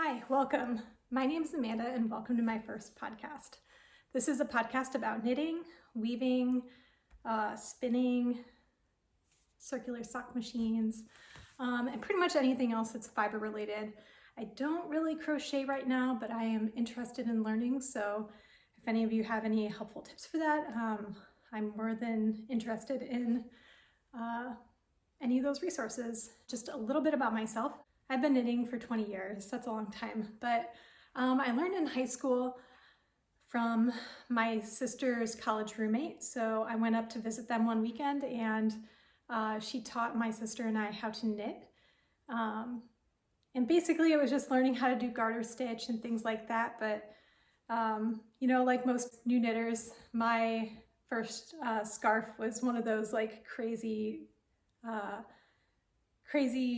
Hi, welcome. My name is Amanda and welcome to my first podcast. This is a podcast about knitting, weaving, spinning, circular sock machines, and pretty much anything else that's fiber related. I don't really crochet right now, but I am interested in learning. So if any of you have any helpful tips for that, I'm more than interested in any of those resources. Just a little bit about myself. I've been knitting for 20 years, that's a long time, but I learned in high school from my sister's college roommate. So I went up to visit them one weekend and she taught my sister and I how to knit. And basically it was just learning how to do garter stitch and things like that. But you know, like most new knitters, my first scarf was one of those like crazy,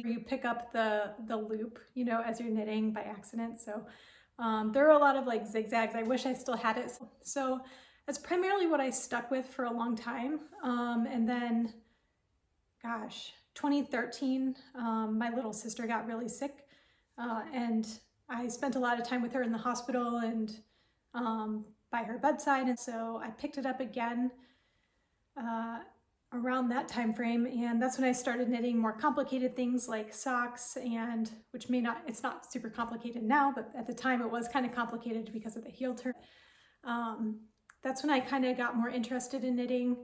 you pick up the loop, you know, as you're knitting by accident. So there are a lot of like zigzags. I wish I still had it. So that's primarily what I stuck with for a long time. And then, gosh, 2013, my little sister got really sick and I spent a lot of time with her in the hospital and by her bedside. And so I picked it up again around that time frame, and that's when I started knitting more complicated things like socks, and which it's not super complicated now, but at the time it was kind of complicated because of the heel turn. That's when I kind of got more interested in knitting.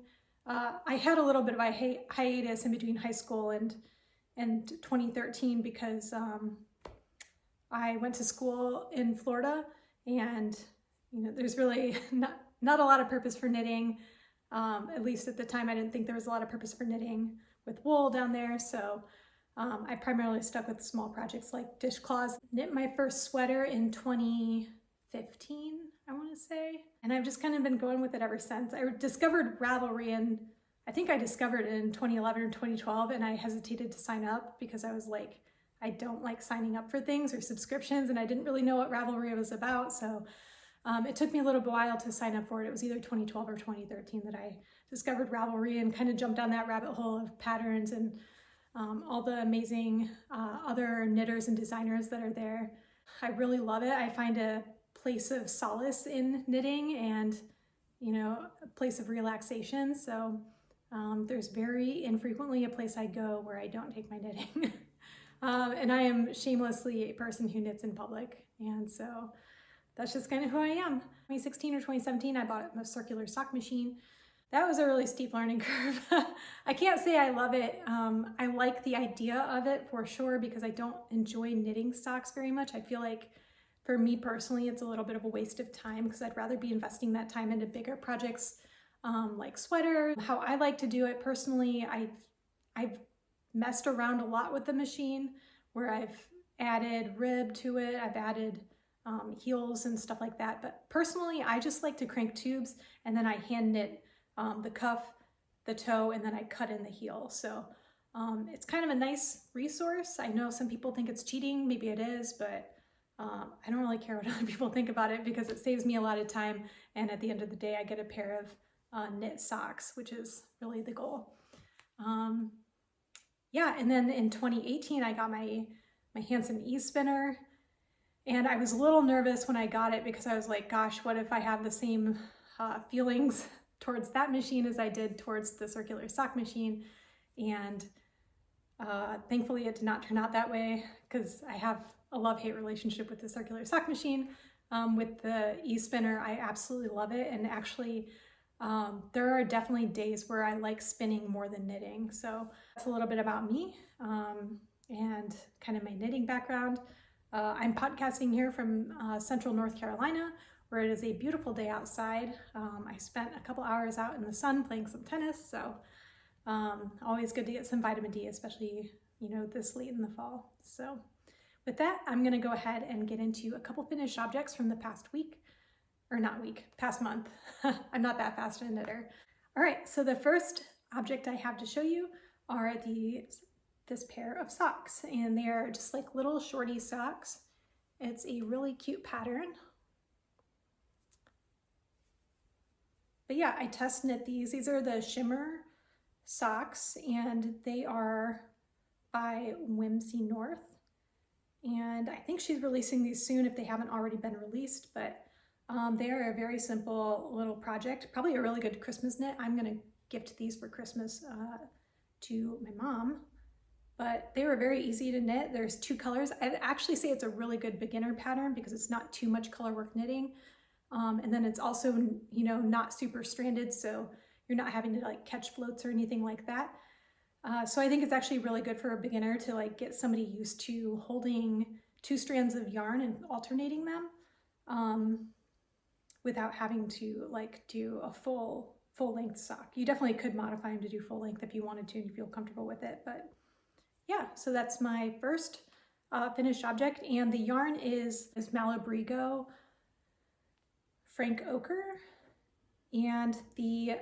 I had a little bit of a hiatus in between high school and 2013 because I went to school in Florida, and you know, there's really not a lot of purpose for knitting. At least at the time, I didn't think there was a lot of purpose for knitting with wool down there. So I primarily stuck with small projects like dishcloths. Knit my first sweater in 2015, I want to say. And I've just kind of been going with it ever since. I discovered Ravelry and I think I discovered it in 2011 or 2012, and I hesitated to sign up because I was like, I don't like signing up for things or subscriptions, and I didn't really know what Ravelry was about. So it took me a little while to sign up for it. It was either 2012 or 2013 that I discovered Ravelry and kind of jumped down that rabbit hole of patterns and all the amazing other knitters and designers that are there. I really love it. I find a place of solace in knitting and, you know, a place of relaxation. So there's very infrequently a place I go where I don't take my knitting. And I am shamelessly a person who knits in public. And so that's just kind of who I am. 2016 or 2017, I bought a circular sock machine. That was a really steep learning curve. I can't say I love it. I like the idea of it for sure because I don't enjoy knitting socks very much. I feel like for me personally, it's a little bit of a waste of time because I'd rather be investing that time into bigger projects like sweater. How I like to do it personally, I've messed around a lot with the machine where I've added rib to it. I've added heels and stuff like that. But personally, I just like to crank tubes and then I hand knit the cuff, the toe, and then I cut in the heel. So it's kind of a nice resource. I know some people think it's cheating, maybe it is, but I don't really care what other people think about it because it saves me a lot of time. And at the end of the day, I get a pair of knit socks, which is really the goal. Yeah, and then in 2018, I got my Hanson e-spinner. And I was a little nervous when I got it because I was like, gosh, what if I have the same feelings towards that machine as I did towards the circular sock machine? And thankfully it did not turn out that way because I have a love-hate relationship with the circular sock machine. With the e-spinner, I absolutely love it. And actually, there are definitely days where I like spinning more than knitting. So that's a little bit about me and kind of my knitting background. I'm podcasting here from central North Carolina, where it is a beautiful day outside. I spent a couple hours out in the sun playing some tennis, so always good to get some vitamin D, especially, you know, this late in the fall. So with that, I'm gonna go ahead and get into a couple finished objects from the past week, or not week, past month. I'm not that fast a knitter. All right, so the first object I have to show you are this pair of socks, and they are just like little shorty socks. It's a really cute pattern. But yeah, I test knit these. These are the Shimmer Socks, and they are by Whimsy North. And I think she's releasing these soon if they haven't already been released, but they are a very simple little project, probably a really good Christmas knit. I'm gonna gift these for Christmas to my mom, but they were very easy to knit. There's 2 colors. I'd actually say it's a really good beginner pattern because it's not too much color work knitting. And then it's also, you know, not super stranded, so you're not having to like catch floats or anything like that. So I think it's actually really good for a beginner to like get somebody used to holding 2 strands of yarn and alternating them without having to like do a full length sock. You definitely could modify them to do full length if you wanted to and you feel comfortable with it. But yeah, so that's my first finished object, and the yarn is Malabrigo Frank Ochre, and the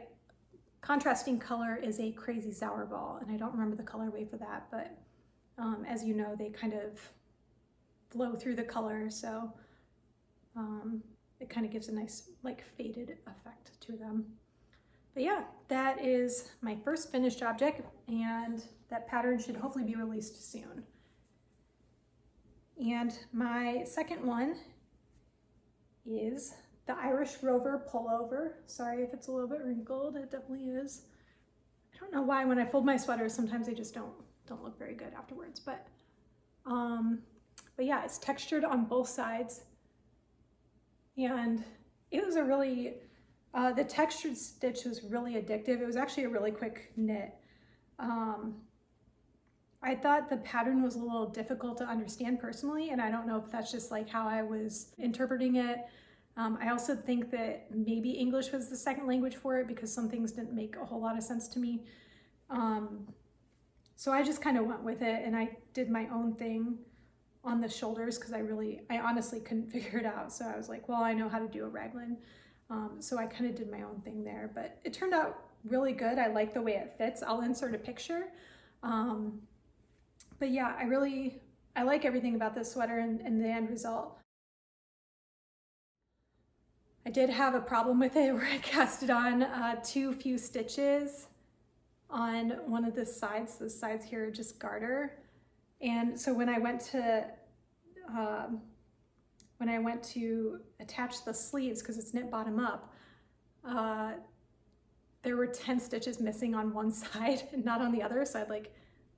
contrasting color is a Crazy Zauberball, and I don't remember the colorway for that, but as you know, they kind of flow through the color, so it kind of gives a nice like faded effect to them. But yeah, that is my first finished object, and that pattern should hopefully be released soon. And my second one is the Irish Rover Pullover. Sorry if it's a little bit wrinkled, it definitely is. I don't know why when I fold my sweaters, sometimes they just don't look very good afterwards, but yeah, it's textured on both sides. And it was a really, the textured stitch was really addictive. It was actually a really quick knit. I thought the pattern was a little difficult to understand personally, and I don't know if that's just like how I was interpreting it. I also think that maybe English was the second language for it because some things didn't make a whole lot of sense to me. So I just kind of went with it and I did my own thing on the shoulders because I honestly couldn't figure it out. So I was like, well, I know how to do a raglan. So I kind of did my own thing there, but it turned out really good. I like the way it fits. I'll insert a picture. But yeah, I like everything about this sweater and the end result. I did have a problem with it where I cast it on too few stitches on one of the sides here are just garter. And so when I went to attach the sleeves, because it's knit bottom up, there were 10 stitches missing on one side and not on the other. So I had like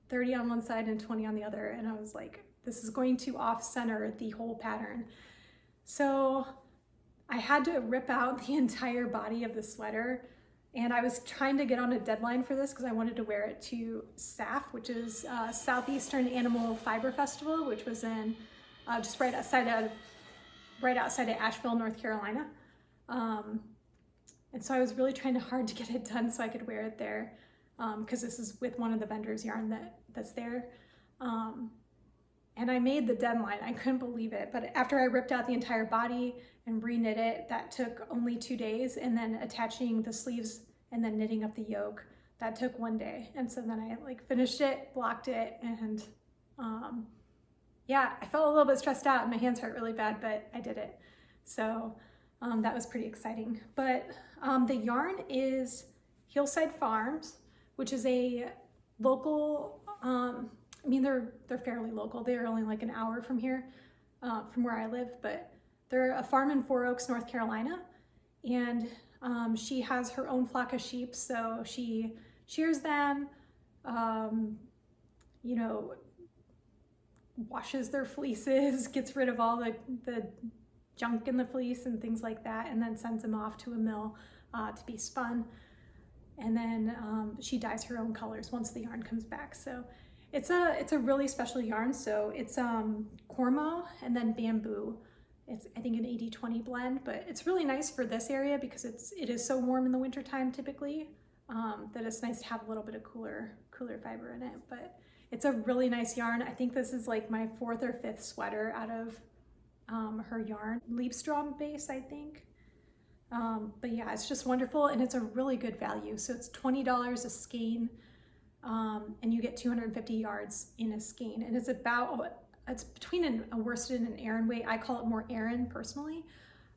30 on one side and 20 on the other. And I was like, this is going to off center the whole pattern. So I had to rip out the entire body of the sweater, and I was trying to get on a deadline for this because I wanted to wear it to SAF, which is Southeastern Animal Fiber Festival, which was in just right outside of Asheville, North Carolina. And so I was really trying hard to get it done so I could wear it there, because this is with one of the vendors' yarn that's there. And I made the deadline. I couldn't believe it. But after I ripped out the entire body and re-knit it, that took only 2 days. And then attaching the sleeves and then knitting up the yoke, that took 1 day. And so then I like finished it, blocked it, and yeah, I felt a little bit stressed out and my hands hurt really bad, but I did it. So that was pretty exciting. But the yarn is Heelside Farms, which is a local, I mean, they're fairly local. They're only like an hour from here, from where I live, but they're a farm in 4 Oaks, North Carolina. And she has her own flock of sheep. So she shears them, you know, washes their fleeces, gets rid of all the junk in the fleece and things like that, and then sends them off to a mill to be spun. And then she dyes her own colors once the yarn comes back. So it's a really special yarn. So it's Cormo and then bamboo. It's, I think, an 80-20 blend, but it's really nice for this area because it is so warm in the winter time typically, that it's nice to have a little bit of cooler fiber in it. But it's a really nice yarn. I think this is like my 4th or 5th sweater out of her yarn. Liebstraum base, I think. But yeah, it's just wonderful, and it's a really good value. So it's $20 a skein, and you get 250 yards in a skein, and it's between a worsted and an Aran weight. I call it more Aran personally.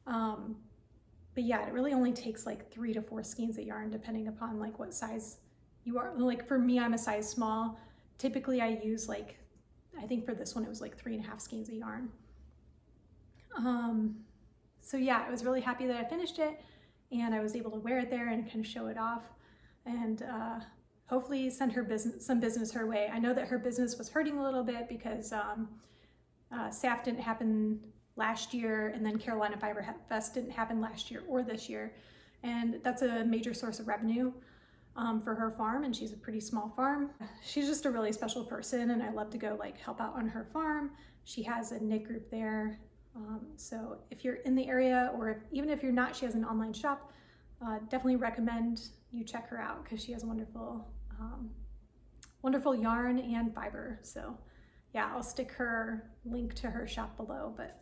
But yeah, it really only takes like 3 to 4 skeins of yarn depending upon like what size you are. Like for me, I'm a size small. Typically I use like I think for this one, it was like 3.5 skeins of yarn. So yeah, I was really happy that I finished it and I was able to wear it there and kind of show it off and hopefully send her some business her way. I know that her business was hurting a little bit because SAF didn't happen last year, and then Carolina Fiber Fest didn't happen last year or this year. And that's a major source of revenue for her farm, and she's a pretty small farm. She's just a really special person, and I love to go like help out on her farm. She has a knit group there. So if you're in the area, or even if you're not, she has an online shop. Definitely recommend you check her out because she has wonderful, wonderful yarn and fiber. So yeah, I'll stick her link to her shop below, but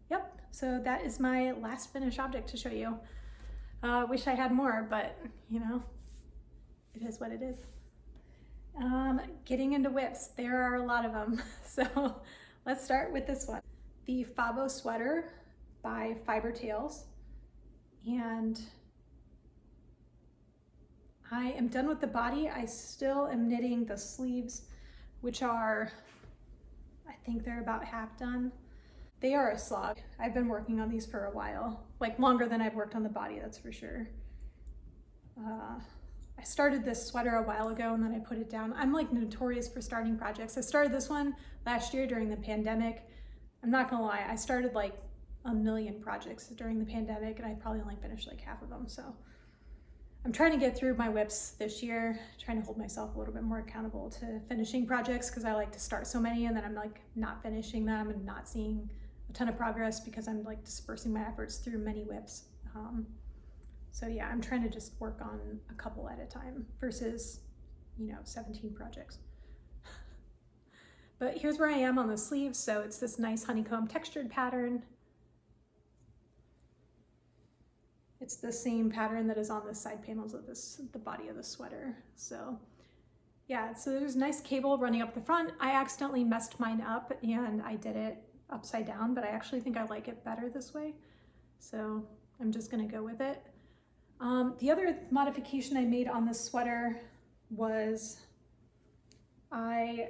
yep. So that is my last finished object to show you. Wish I had more, but you know, it is what it is. Getting into whips, there are a lot of them. So let's start with this one. The Fabo Sweater by Fiber Tales. And I am done with the body. I still am knitting the sleeves, which are, I think they're about half done. They are a slog. I've been working on these for a while, like longer than I've worked on the body, that's for sure. I started this sweater a while ago and then I put it down. I'm like notorious for starting projects. I started this one last year during the pandemic. I'm not gonna lie, I started like a million projects during the pandemic and I probably only finished like half of them. So I'm trying to get through my whips this year, trying to hold myself a little bit more accountable to finishing projects because I like to start so many and then I'm like not finishing them and not seeing a ton of progress because I'm like dispersing my efforts through many whips. So yeah, I'm trying to just work on a couple at a time versus, you know, 17 projects. But here's where I am on the sleeves. So it's this nice honeycomb textured pattern. It's the same pattern that is on the side panels of the body of the sweater. So yeah, so there's nice cable running up the front. I accidentally messed mine up and I did it upside down, but I actually think I like it better this way. So I'm just gonna go with it. The other modification I made on this sweater was I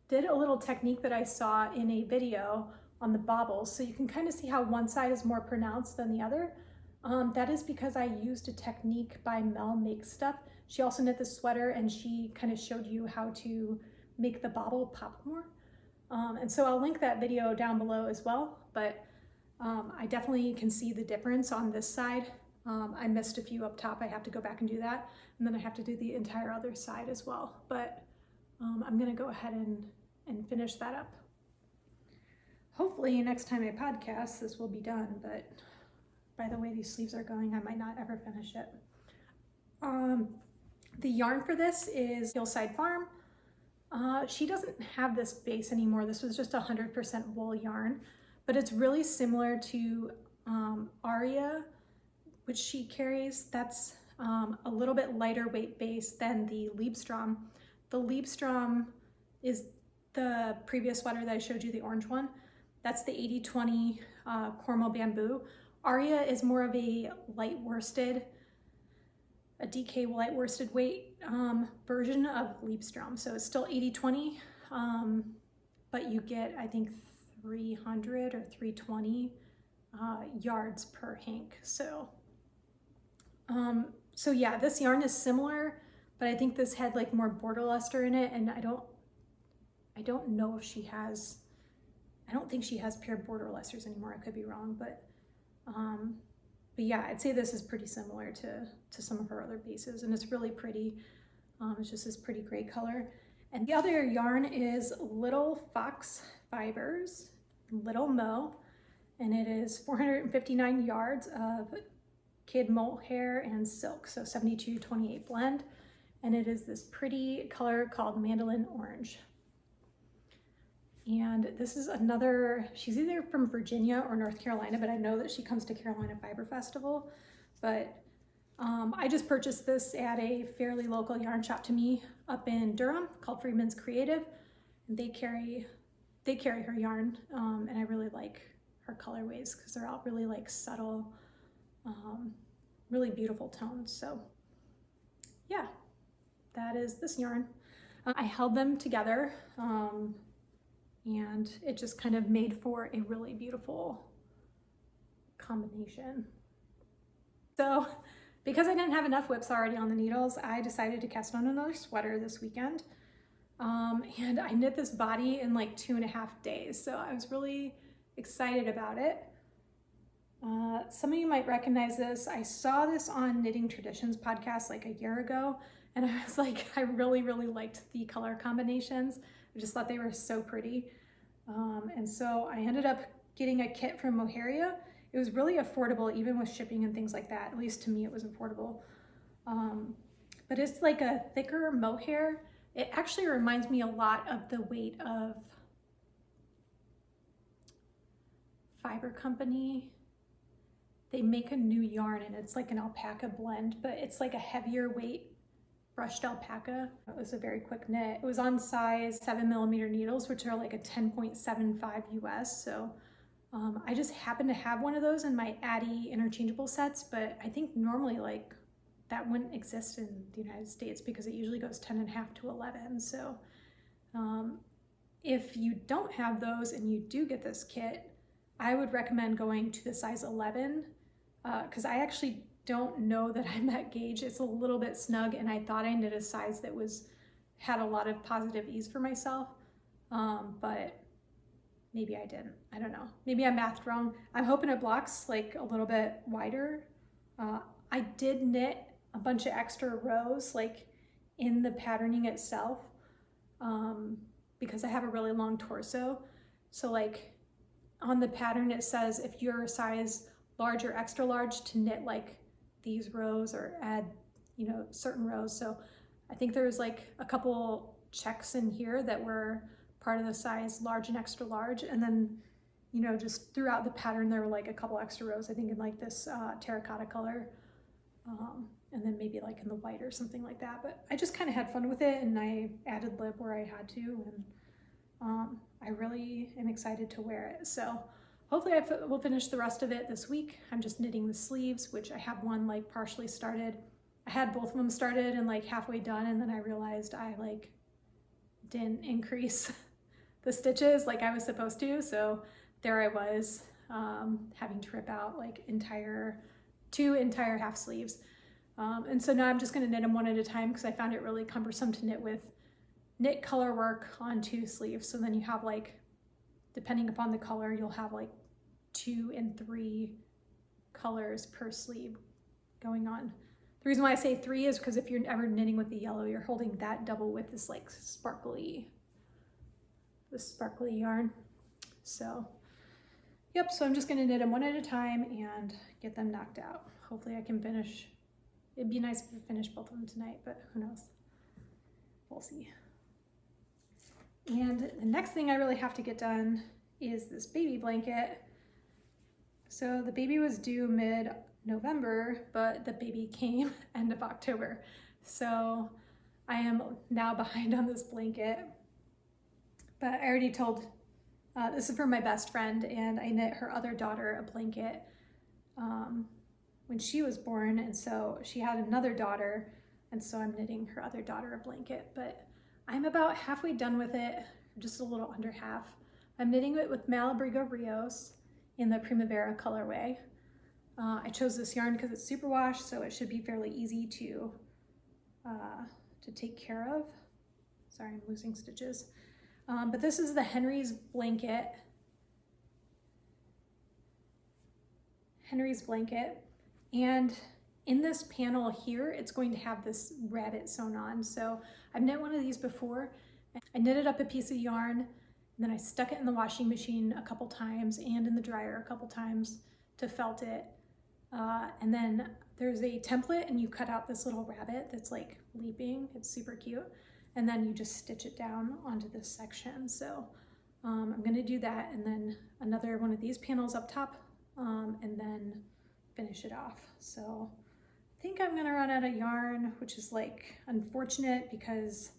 did a little technique that I saw in a video on the bobbles. So you can kind of see how one side is more pronounced than the other. That is because I used a technique by Mel Makes Stuff. She also knit this sweater and she kind of showed you how to make the bobble pop more. And so I'll link that video down below as well, but I definitely can see the difference on this side. I missed a few up top. I have to go back and do that. And then I have to do the entire other side as well. But I'm gonna go ahead and finish that up. Hopefully next time I podcast, this will be done, but by the way these sleeves are going, I might not ever finish it. The yarn for this is Heelside Farm. She doesn't have this base anymore. This was just 100% wool yarn, but it's really similar to Aria, which she carries. That's a little bit lighter weight base than the Liebstraum. The Liebstraum is the previous sweater that I showed you, the orange one. That's the 80-20 Cornmeal Bamboo. Aria is more of a light worsted, a DK light worsted weight version of Liebstraum. So it's still 80-20, but you get, I think, 300 or 320 yards per hank. So yeah, this yarn is similar, but I think this had like more border luster in it, and I don't know if she has, I don't think she has pure border lusters anymore. I could be wrong, but yeah, I'd say this is pretty similar to some of her other bases, and it's really pretty. It's just this pretty gray color. And the other yarn is Little Fox Fibers, Little Mo, and it is 459 yards of kid mohair and silk, so 72-28 blend, and it is this pretty color called Mandaline Orange. And this is another, she's either from Virginia or North Carolina, but I know that she comes to Carolina Fiber Festival. But I just purchased this at a fairly local yarn shop to me up in Durham called Freeman's Creative. And they carry her yarn, and I really like her colorways because they're all really like subtle, really beautiful tones. So yeah, that is this yarn. I held them together and it just kind of made for a really beautiful combination. So because I didn't have enough whips already on the needles, I decided to cast on another sweater this weekend. And I knit this body in like 2.5 days. So I was really excited about it. Some of you might recognize this. I saw this on Knitting Traditions podcast like a year ago, and I was like, I really, really liked the color combinations. I just thought they were so pretty. And so I ended up getting a kit from Moharia. It was really affordable, even with shipping and things like that. At least to me, it was affordable. But it's like a thicker mohair. It actually reminds me a lot of the weight of Fiber Company. They make a new yarn and it's like an alpaca blend, but it's like a heavier weight brushed alpaca. It was a very quick knit. It was on size 7mm needles, which are like a 10.75 US. So I just happen to have one of those in my Addy interchangeable sets, but I think normally like that wouldn't exist in the United States because it usually goes 10.5 to 11. So if you don't have those and you do get this kit, I would recommend going to the size 11 because I actually don't know that I'm that gauge. It's a little bit snug, and I thought I knit a size that had a lot of positive ease for myself, but maybe I didn't. I don't know. Maybe I mathed wrong. I'm hoping it blocks like a little bit wider. I did knit a bunch of extra rows like in the patterning itself because I have a really long torso. So like on the pattern it says if you're a size large or extra large to knit like these rows or add, you know, certain rows. So I think there's like a couple checks in here that were part of the size large and extra large, and then, you know, just throughout the pattern there were like a couple extra rows, I think in like this terracotta color, and then maybe like in the white or something like that. But I just kind of had fun with it, and I added lib where I had to, and I really am excited to wear it. So hopefully I will finish the rest of it this week. I'm just knitting the sleeves, which I have one like partially started. I had both of them started and like halfway done, and then I realized I like didn't increase the stitches like I was supposed to. So there I was having to rip out like two entire half sleeves. And so now I'm just gonna knit them one at a time because I found it really cumbersome to knit color work on 2 sleeves. So then you have like, depending upon the color, you'll have like 2 and 3 colors per sleeve going on. The reason why I say 3 is because if you're ever knitting with the yellow, you're holding that double with this like sparkly yarn. So, yep, so I'm just gonna knit them one at a time and get them knocked out. Hopefully I can finish. It'd be nice if I finish both of them tonight, but who knows? We'll see. And the next thing I really have to get done is this baby blanket. So the baby was due mid-November, but the baby came end of October. So I am now behind on this blanket. But I already told, this is for my best friend, and I knit her other daughter a blanket when she was born, and so she had another daughter, and so I'm knitting her other daughter a blanket. But I'm about halfway done with it, just a little under half. I'm knitting it with Malabrigo Rios in the Primavera colorway. I chose this yarn because it's superwash, so it should be fairly easy to take care of. Sorry, I'm losing stitches. But this is the Henry's blanket. And in this panel here, it's going to have this rabbit sewn on. So I've knit one of these before. I knitted up a piece of yarn, and then I stuck it in the washing machine a couple times and in the dryer a couple times to felt it. And then there's a template, and you cut out this little rabbit that's like leaping. It's super cute. And then you just stitch it down onto this section. So I'm gonna do that, and then another one of these panels up top, and then finish it off. So I think I'm gonna run out of yarn, which is like unfortunate because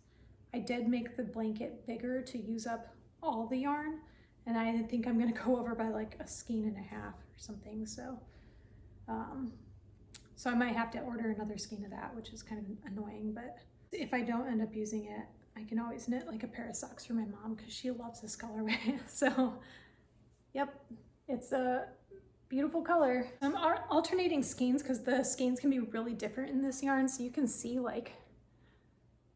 I did make the blanket bigger to use up all the yarn, and I think I'm gonna go over by like a skein and a half or something. So so I might have to order another skein of that, which is kind of annoying, but if I don't end up using it, I can always knit like a pair of socks for my mom because she loves this colorway. So, yep, it's a beautiful color. I'm alternating skeins because the skeins can be really different in this yarn. So you can see like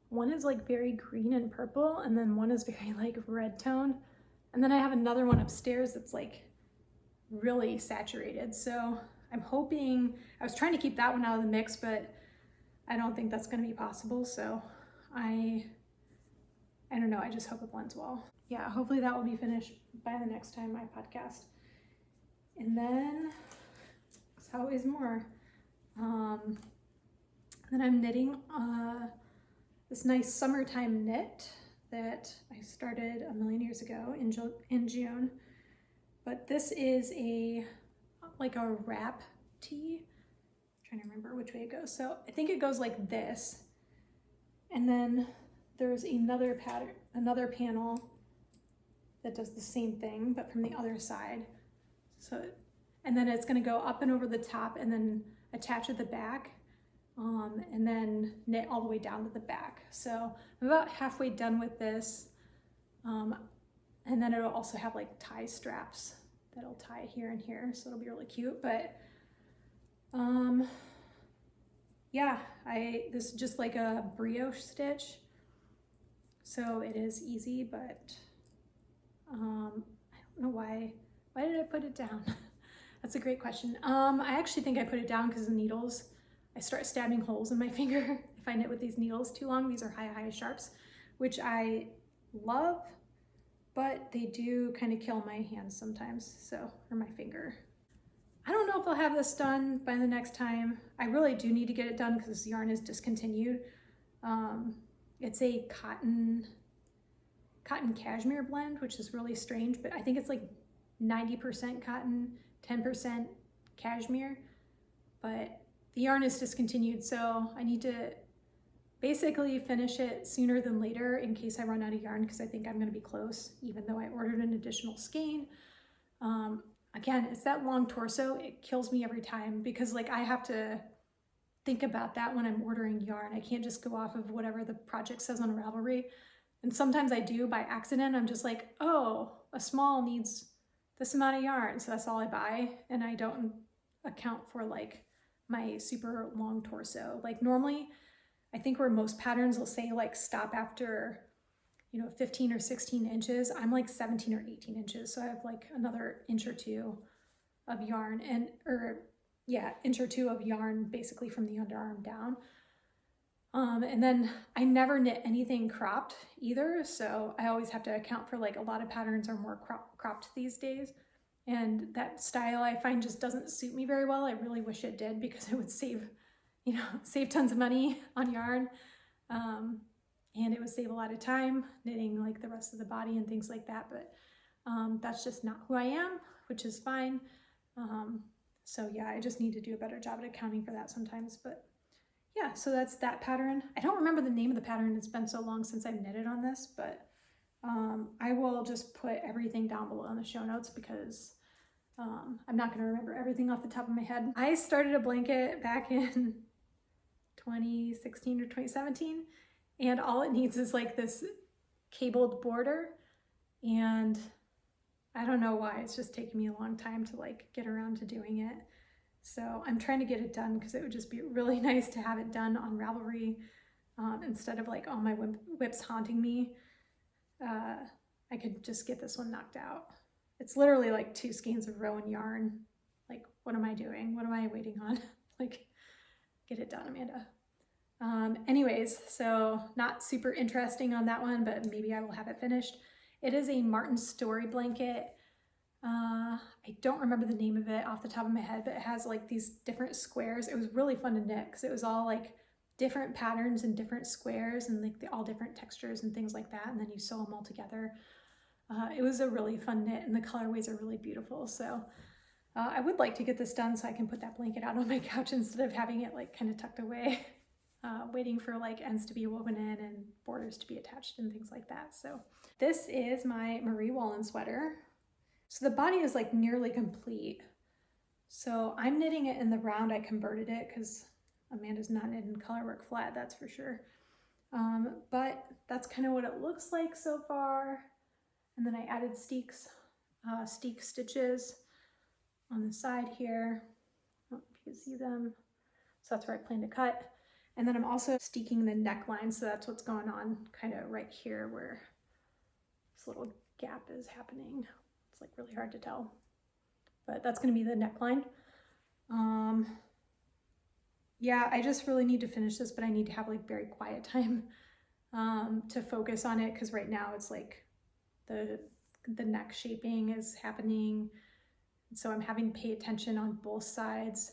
one is like very green and purple, and then one is very like red tone. And then I have another one upstairs that's like really saturated. So I'm hoping, I was trying to keep that one out of the mix, but I don't think that's going to be possible. So I don't know, I just hope it blends well. Yeah, hopefully that will be finished by the next time I podcast. And then, there's always more. Then I'm knitting this nice summertime knit that I started a million years ago in June. But this is like a wrap tee. I'm trying to remember which way it goes. So I think it goes like this. And then there's another pattern, another panel that does the same thing, but from the other side. So, and then it's gonna go up and over the top and then attach at the back, and then knit all the way down to the back. So I'm about halfway done with this. And then it'll also have like tie straps that'll tie here and here. So it'll be really cute, but yeah, this is just like a brioche stitch. So it is easy, but I don't know why did I put it down? That's a great question. I actually think I put it down because the needles, I start stabbing holes in my finger if I knit with these needles too long. These are high sharps, which I love, but they do kind of kill my hands sometimes, so, or my finger. I don't know if I'll have this done by the next time. I really do need to get it done because this yarn is discontinued. It's a cotton cashmere blend, which is really strange, but I think it's like 90% cotton, 10% cashmere, but the yarn is discontinued, so I need to basically finish it sooner than later in case I run out of yarn, because I think I'm going to be close, even though I ordered an additional skein. Again, it's that long torso. It kills me every time because like I have to think about that when I'm ordering yarn. I can't just go off of whatever the project says on Ravelry. And sometimes I do by accident. I'm just like, oh, a small needs this amount of yarn, so that's all I buy. And I don't account for like my super long torso. Like normally, I think where most patterns will say like stop after, you know, 15 or 16 inches, I'm like 17 or 18 inches. So I have like another inch or two of yarn inch or two of yarn basically from the underarm down. And then I never knit anything cropped either. So I always have to account for like a lot of patterns are more cropped these days. And that style I find just doesn't suit me very well. I really wish it did because it would save tons of money on yarn. And it would save a lot of time knitting like the rest of the body and things like that. But that's just not who I am, which is fine. So yeah, I just need to do a better job at accounting for that sometimes. But yeah, so that's that pattern. I don't remember the name of the pattern. It's been so long since I've knitted on this, but I will just put everything down below in the show notes because I'm not going to remember everything off the top of my head. I started a blanket back in 2016 or 2017, and all it needs is like this cabled border, and I don't know why, it's just taking me a long time to like get around to doing it. So I'm trying to get it done because it would just be really nice to have it done on Ravelry instead of like all my whips haunting me. I could just get this one knocked out. It's literally like 2 skeins of rowan yarn. Like, what am I doing? What am I waiting on? Like, get it done, Amanda. Anyways, so not super interesting on that one, but maybe I will have it finished. It is a Martin Story blanket. I don't remember the name of it off the top of my head, but it has like these different squares. It was really fun to knit because it was all like different patterns and different squares and like all different textures and things like that. And then you sew them all together. It was a really fun knit and the colorways are really beautiful. So I would like to get this done so I can put that blanket out on my couch instead of having it like kind of tucked away, waiting for like ends to be woven in and borders to be attached and things like that. So this is my Marie Wallen sweater. So the body is like nearly complete. So I'm knitting it in the round. I converted it because Amanda's not knitting color work flat, that's for sure. But that's kind of what it looks like so far. And then I added steek stitches on the side here. I don't know if you can see them. So that's where I plan to cut. And then I'm also steeking the neckline. So that's what's going on kind of right here where this little gap is happening. It's like really hard to tell, but that's going to be the neckline. Yeah, I just really need to finish this, but I need to have like very quiet time to focus on it, because right now it's like the neck shaping is happening, so I'm having to pay attention on both sides,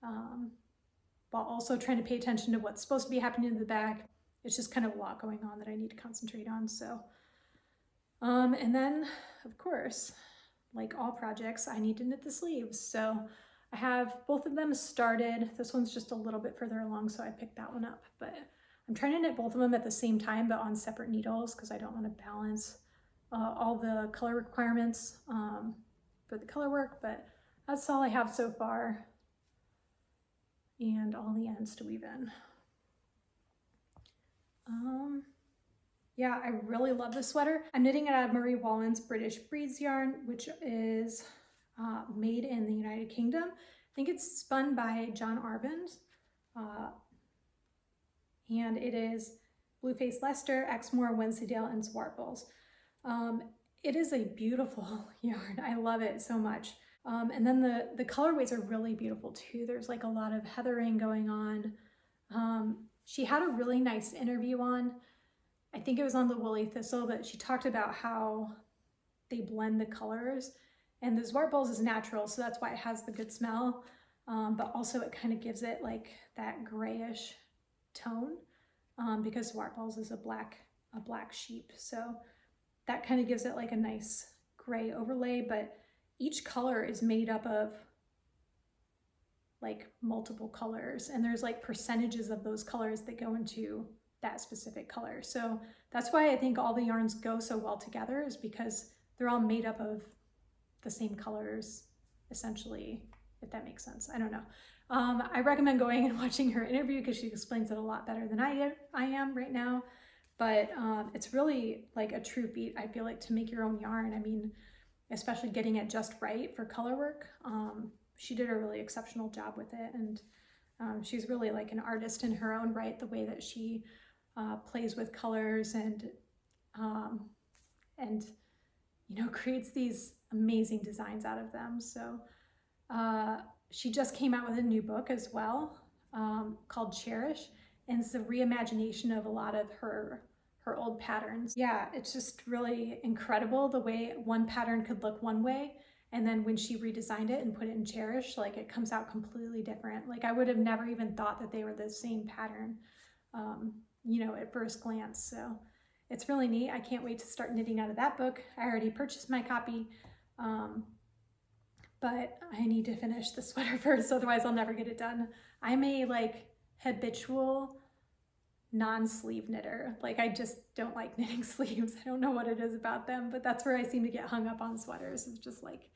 while also trying to pay attention to what's supposed to be happening in the back. It's just kind of a lot going on that I need to concentrate on. So and then of course, like all projects, I need to knit the sleeves. So I have both of them started. This one's just a little bit further along, so I picked that one up, but I'm trying to knit both of them at the same time, but on separate needles, because I don't want to balance all the color requirements for the color work. But that's all I have so far, and all the ends to weave in. Yeah, I really love this sweater. I'm knitting it out of Marie Wallen's British Breeds yarn, which is made in the United Kingdom. I think it's spun by John Arvand, and it is Blueface Leicester, Exmoor, Wensleydale, and Zauberball. It is a beautiful yarn. I love it so much. And then the colorways are really beautiful too. There's like a lot of heathering going on. She had a really nice interview on, I think it was on the Woolly Thistle, that she talked about how they blend the colors, and the Zauberball is natural, so that's why it has the good smell, but also it kind of gives it like that grayish tone, because Zauberball is a black sheep, so that kind of gives it like a nice gray overlay. But each color is made up of like multiple colors, and there's like percentages of those colors that go into that specific color. So that's why I think all the yarns go so well together, is because they're all made up of the same colors, essentially, if that makes sense. I don't know. I recommend going and watching her interview, because she explains it a lot better than I am right now. But it's really like a true feat, I feel like, to make your own yarn. I mean, especially getting it just right for color work. She did a really exceptional job with it, and she's really like an artist in her own right, the way that she plays with colors and you know, creates these amazing designs out of them. So she just came out with a new book as well, called Cherish, and it's a reimagination of a lot of her old patterns. Yeah, it's just really incredible the way one pattern could look one way, and then when she redesigned it and put it in Cherish, like it comes out completely different. Like I would have never even thought that they were the same pattern, you know, at first glance. So it's really neat. I can't wait to start knitting out of that book. I already purchased my copy, but I need to finish the sweater first, otherwise I'll never get it done. I'm a like habitual non-sleeve knitter. Like I just don't like knitting sleeves. I don't know what it is about them, but that's where I seem to get hung up on sweaters. It's just like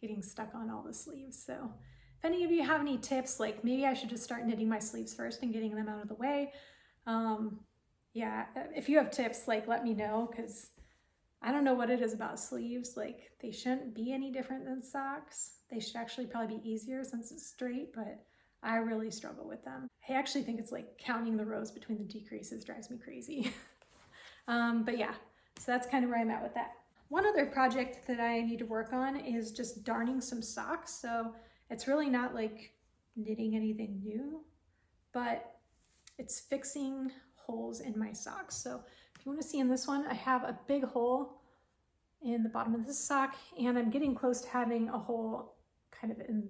getting stuck on all the sleeves. So if any of you have any tips, like maybe I should just start knitting my sleeves first and getting them out of the way. Yeah, if you have tips, like let me know, because I don't know what it is about sleeves. Like they shouldn't be any different than socks. They should actually probably be easier since it's straight, but I really struggle with them. I actually think it's like counting the rows between the decreases drives me crazy. But yeah, so that's kind of where I'm at with that. One other project that I need to work on is just darning some socks. So it's really not like knitting anything new, but it's fixing holes in my socks. So if you want to see in this one, I have a big hole in the bottom of this sock, and I'm getting close to having a hole kind of in,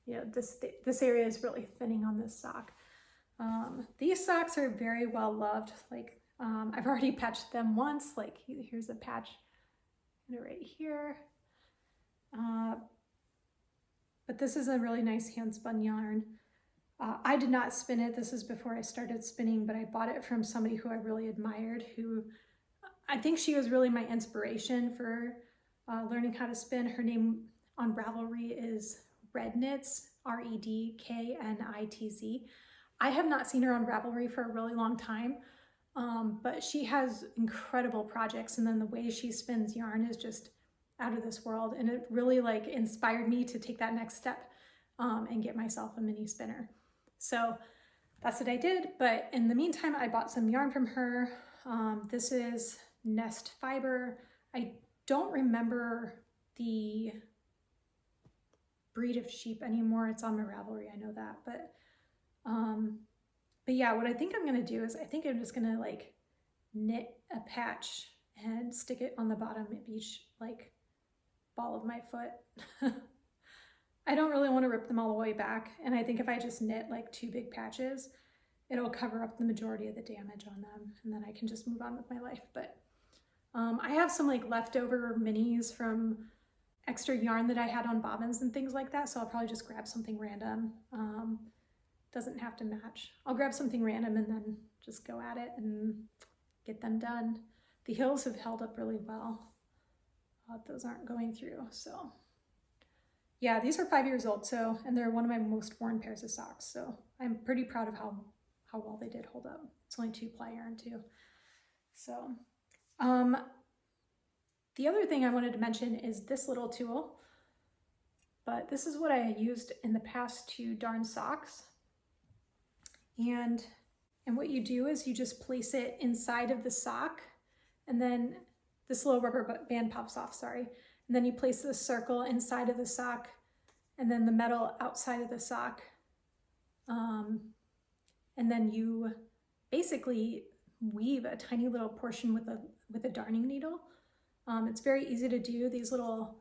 you know, this area is really thinning on this sock. These socks are very well loved. Like I've already patched them once. Like here's a patch right here. But this is a really nice hand spun yarn. I did not spin it. This is before I started spinning, but I bought it from somebody who I really admired, who I think she was really my inspiration for learning how to spin. Her name on Ravelry is Redknits, Redknitz. I have not seen her on Ravelry for a really long time, but she has incredible projects, and then the way she spins yarn is just out of this world, and it really like inspired me to take that next step and get myself a mini spinner. So that's what I did, but in the meantime I bought some yarn from her. This is Nest Fiber. I don't remember the breed of sheep anymore. It's on my Ravelry, I know that, but yeah, what I think I'm gonna do is I think I'm just gonna like knit a patch and stick it on the bottom of each like ball of my foot. I don't really want to rip them all the way back, and I think if I just knit like 2 big patches, it'll cover up the majority of the damage on them, and then I can just move on with my life. But I have some like leftover minis from extra yarn that I had on bobbins and things like that, so I'll probably just grab something random. Doesn't have to match. I'll grab something random and then just go at it and get them done. The heels have held up really well. Those aren't going through, so. Yeah, these are 5 years old, so, and they're one of my most worn pairs of socks, so I'm pretty proud of how well they did hold up. It's only 2-ply yarn too. So, the other thing I wanted to mention is this little tool, but this is what I used in the past to darn socks. And what you do is you just place it inside of the sock, and then this little rubber band pops off, sorry. And then you place this circle inside of the sock, and then the metal outside of the sock. And then you basically weave a tiny little portion with a darning needle. It's very easy to do. These little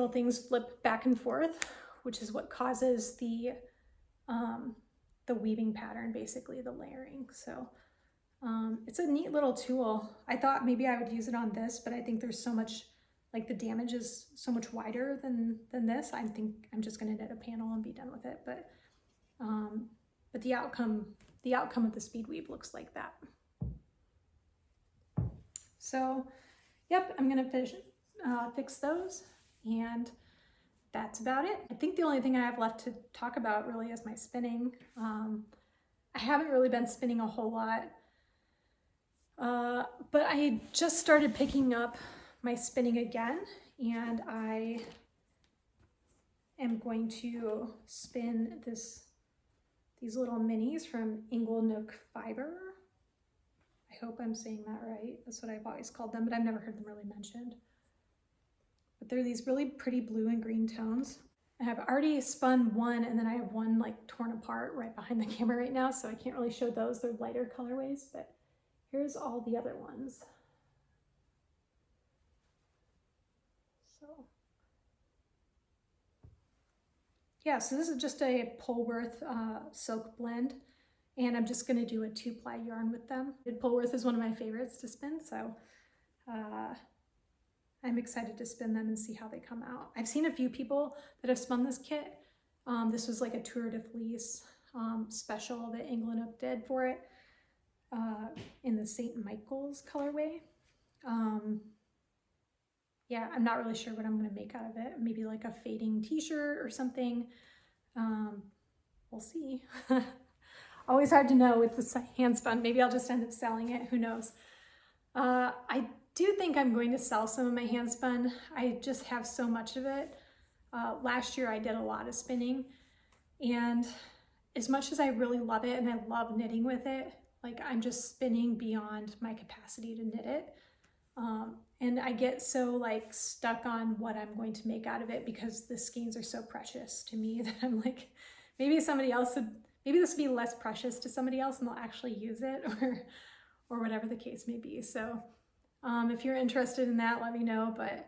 things flip back and forth, which is what causes the weaving pattern, basically the layering. So it's a neat little tool. I thought maybe I would use it on this, but I think there's so much, like the damage is so much wider than this. I think I'm just gonna knit a panel and be done with it. But the outcome of the speed weave looks like that. So, yep, I'm gonna fix those, and that's about it. I think the only thing I have left to talk about really is my spinning. I haven't really been spinning a whole lot, but I just started picking up my spinning again, and I am going to spin these little minis from Inglenook Fiber. I hope I'm saying that right. That's what I've always called them, but I've never heard them really mentioned. But they're these really pretty blue and green tones. I have already spun one, and then I have one like torn apart right behind the camera right now, so I can't really show those. They're lighter colorways, but here's all the other ones. So yeah, so this is just a Polworth silk blend, and I'm just gonna do a 2-ply yarn with them. Polworth is one of my favorites to spin, so I'm excited to spin them and see how they come out. I've seen a few people that have spun this kit. This was like a Tour de Fleece special that Inglenook did for it in the St. Michael's colorway. Yeah, I'm not really sure what I'm gonna make out of it. Maybe like a fading t-shirt or something. We'll see. Always hard to know with the hand spun. Maybe I'll just end up selling it, who knows. I do think I'm going to sell some of my hand spun. I just have so much of it. Last year I did a lot of spinning, and as much as I really love it and I love knitting with it, like I'm just spinning beyond my capacity to knit it. And I get so like stuck on what I'm going to make out of it because the skeins are so precious to me that I'm like, maybe this would be less precious to somebody else and they'll actually use it, or whatever the case may be. So if you're interested in that, let me know, but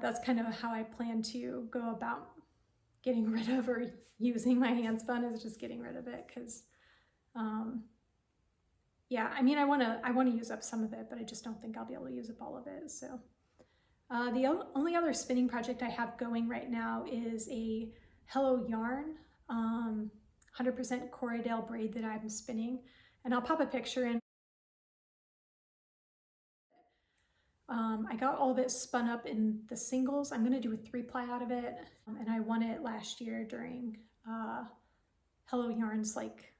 that's kind of how I plan to go about getting rid of or using my hand spun, is just getting rid of it, because yeah, I mean, I want to use up some of it, but I just don't think I'll be able to use up all of it. So the only other spinning project I have going right now is a Hello Yarn 100% Corriedale braid that I'm spinning, and I'll pop a picture in. I got all of it spun up in the singles. I'm going to do a 3-ply out of it, and I won it last year during Hello Yarn's like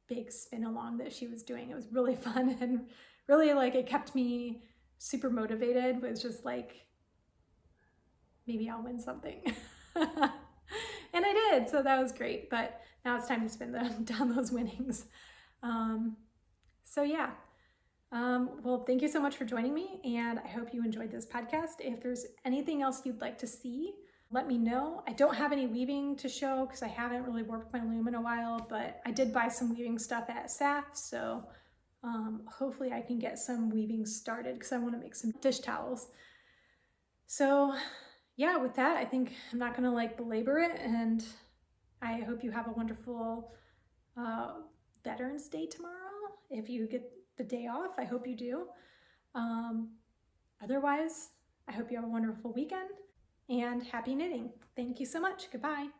big spin along that she was doing. It was really fun and really like it kept me super motivated. It was just like, maybe I'll win something. And I did, so that was great. But now it's time to spin down those winnings. So yeah. Well, thank you so much for joining me, and I hope you enjoyed this podcast. If there's anything else you'd like to see, let me know. I don't have any weaving to show because I haven't really worked my loom in a while, but I did buy some weaving stuff at SAF, so hopefully I can get some weaving started because I want to make some dish towels. So yeah, with that, I think I'm not going to like belabor it, and I hope you have a wonderful Veterans Day tomorrow. If you get the day off, I hope you do. Otherwise, I hope you have a wonderful weekend and happy knitting. Thank you so much. Goodbye.